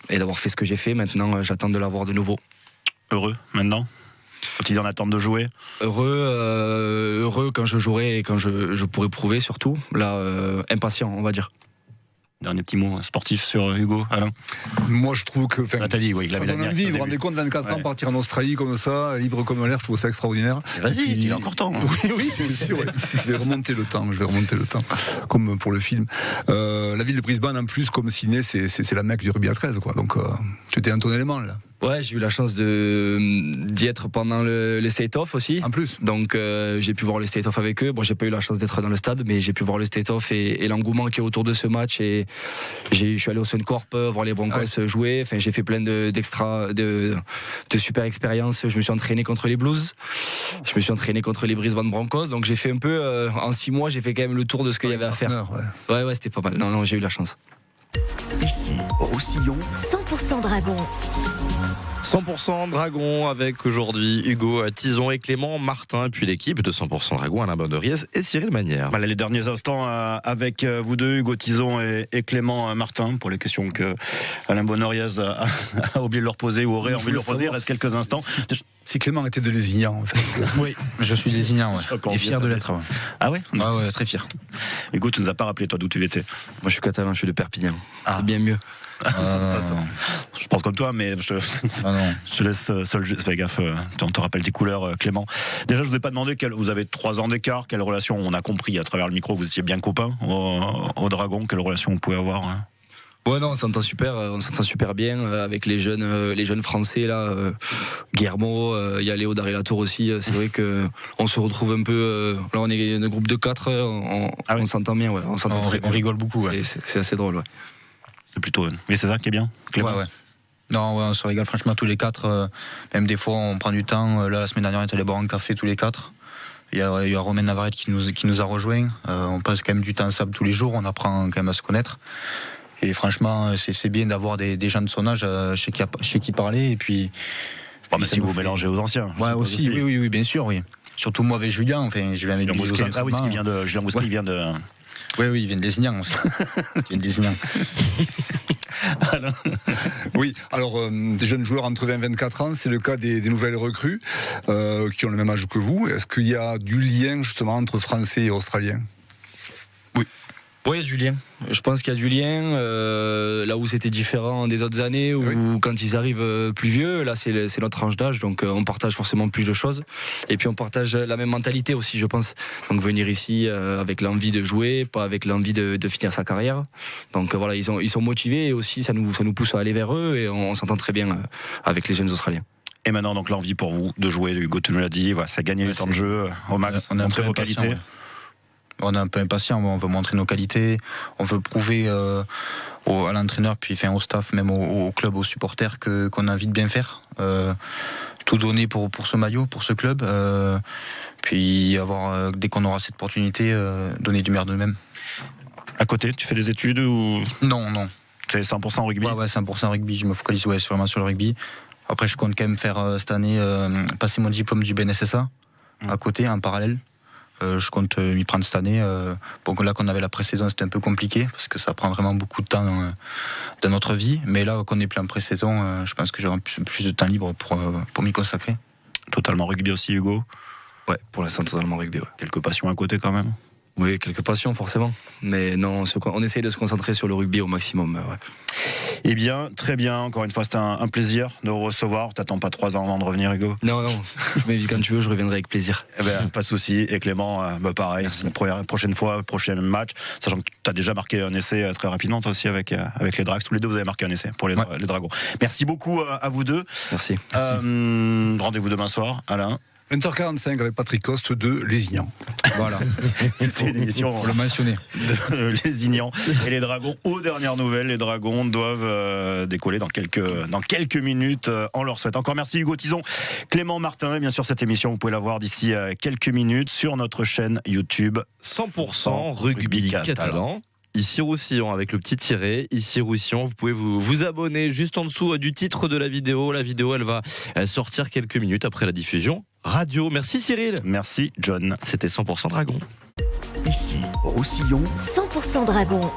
et d'avoir fait ce que j'ai fait. Maintenant, j'attends de l'avoir de nouveau. Heureux maintenant ? Quand il est en attente de jouer ? Heureux quand je jouerai et quand je pourrai prouver surtout. Là, impatient, on va dire. Dernier petit mot sportif sur Hugo, Alain. Moi, je trouve que ça donne envie. Vous vous rendez compte, 24 ans, partir en Australie comme ça, libre comme l'air, je trouve ça extraordinaire. Vas-y, il a encore temps. Oui, bien sûr. Ouais. Je vais remonter le temps, comme pour le film. La ville de Brisbane, en plus, comme Sydney, c'est la Mecque du rugby à 13, quoi. Donc, tu étais un ton élément, là. Ouais, j'ai eu la chance d'y être pendant le State Off aussi. En plus. Donc j'ai pu voir le State Off avec eux. Bon, j'ai pas eu la chance d'être dans le stade, mais j'ai pu voir le State Off et l'engouement qui est autour de ce match. Et je suis allé au Suncorp voir les Broncos jouer. Enfin, j'ai fait plein de super expériences. Je me suis entraîné contre les Blues. Je me suis entraîné contre les Brisbane Broncos. Donc j'ai fait un peu en 6 mois, j'ai fait quand même le tour de ce qu'il y avait à faire. Ouais, c'était pas mal. Non, j'ai eu la chance. Ici, Roussillon, 100% Dragon. 100% Dragon avec aujourd'hui Hugo Tison et Clément Martin, puis l'équipe de 100% Dragon, Alain Bonoriez et Cyril Manière. Voilà les derniers instants avec vous deux, Hugo Tison et Clément Martin, pour les questions que Alain Bonoriez a oublié de leur poser ou aurait envie de leur poser. Il reste quelques instants. Si Clément était de Lézignan, en fait. Oui, je suis Lézignan, et fier de l'être. Ah ouais ? Ah ouais, très fier. Hugo, tu nous as pas rappelé, toi, d'où tu étais ? Moi, je suis catalan, je suis de Perpignan. C'est bien mieux. Je pense comme toi, mais je te laisse seul. Fais gaffe, on te rappelle tes couleurs, Clément. Déjà, je vous ai pas demandé, vous avez 3 ans d'écart, quelle relation, on a compris à travers le micro que vous étiez bien copains au Dragon, quelle relation vous pouvez avoir hein. Ouais, non, on s'entend super bien avec les jeunes français là, Guillermo, il y a Léo Darry-Latour aussi. C'est vrai que on se retrouve un peu. Là, on est un groupe de 4, on s'entend bien, ouais, on rigole beaucoup. Ouais. C'est assez drôle, ouais. C'est plutôt. Mais c'est ça qui est bien, Clément. Ouais. Non, on se régale franchement tous les 4. Même des fois, on prend du temps. Là, la semaine dernière, on est allé boire un café tous les 4. Il y a Romain Navarrete qui nous a rejoint. On passe quand même du temps ensemble tous les jours, on apprend quand même à se connaître. Et franchement, c'est bien d'avoir des gens de son âge chez qui parler. Et puis, mais si vous mélangez aux anciens. Ouais, aussi, oui, bien sûr, oui. Surtout moi avec Julien, enfin, je viens avec lui aux entraînements. Ah oui, Julien Mousquet, il vient de... Oui, il vient de Lézignan aussi. Il vient de Lézignan. Oui, alors des jeunes joueurs entre 20 et 24 ans, c'est le cas des nouvelles recrues qui ont le même âge que vous. Est-ce qu'il y a du lien justement entre Français et Australiens ? Oui, il y a du lien. Je pense qu'il y a du lien. Là où c'était différent des autres années, où quand ils arrivent plus vieux, là c'est notre tranche d'âge, donc on partage forcément plus de choses. Et puis on partage la même mentalité aussi, je pense. Donc venir ici avec l'envie de jouer, pas avec l'envie de finir sa carrière. Donc voilà, ils sont motivés et aussi ça nous pousse à aller vers eux et on s'entend très bien avec les jeunes Australiens. Et maintenant, donc l'envie pour vous de jouer, Hugo, tu nous l'as dit, voilà, ça gagne du temps de jeu au max, on a montrer vos qualités. Ouais. On est un peu impatient, on veut montrer nos qualités, on veut prouver à l'entraîneur, puis au staff, même au club, aux supporters qu'on a envie de bien faire. Tout donner pour ce maillot, pour ce club. Puis dès qu'on aura cette opportunité, donner du meilleur de nous-mêmes. À côté, tu fais des études ou... Non. Tu es 100% rugby ? Ouais, 100% rugby, je me focalise vraiment sur le rugby. Après, je compte quand même faire cette année, passer mon diplôme du BNSSA, à côté, en parallèle. Je compte m'y prendre cette année. Bon, là qu'on avait la pré-saison, c'était un peu compliqué parce que ça prend vraiment beaucoup de temps dans notre vie. Mais là qu'on est plein pré-saison, je pense que j'aurai plus de temps libre pour m'y consacrer. Totalement rugby aussi, Hugo ? Ouais, pour l'instant totalement rugby. Ouais. Quelques passions à côté quand même ? Oui, quelques passions forcément. Mais non, on essaye de se concentrer sur le rugby au maximum. Ouais. Eh bien, très bien. Encore une fois, c'était un plaisir de vous recevoir. T'attends pas 3 ans avant de revenir, Hugo ? Non. Je m'invite quand tu veux, je reviendrai avec plaisir. Eh ben, pas de souci. Et Clément, pareil. La prochaine fois, prochain match. Sachant que tu as déjà marqué un essai très rapidement, toi aussi, avec les Drags. Tous les deux, vous avez marqué un essai pour les Dragons. Merci beaucoup à vous deux. Merci. Rendez-vous demain soir, Alain. 20h45 avec Patrick Coste de Lézignan. Voilà. C'était une émission pour le mentionner de Lézignan et les Dragons. Aux dernières nouvelles, les Dragons doivent décoller dans quelques minutes. On leur souhaite. Encore merci Hugo Tison, Clément Martin. Et bien sûr, cette émission, vous pouvez la voir d'ici quelques minutes sur notre chaîne YouTube 100% rugby catalan. Ici Roussillon avec le petit tiret. Ici Roussillon, vous pouvez vous abonner juste en dessous du titre de la vidéo. La vidéo, elle va sortir quelques minutes après la diffusion radio. Merci Cyril. Merci John. C'était 100% Dragon. Ici Roussillon. 100% Dragon.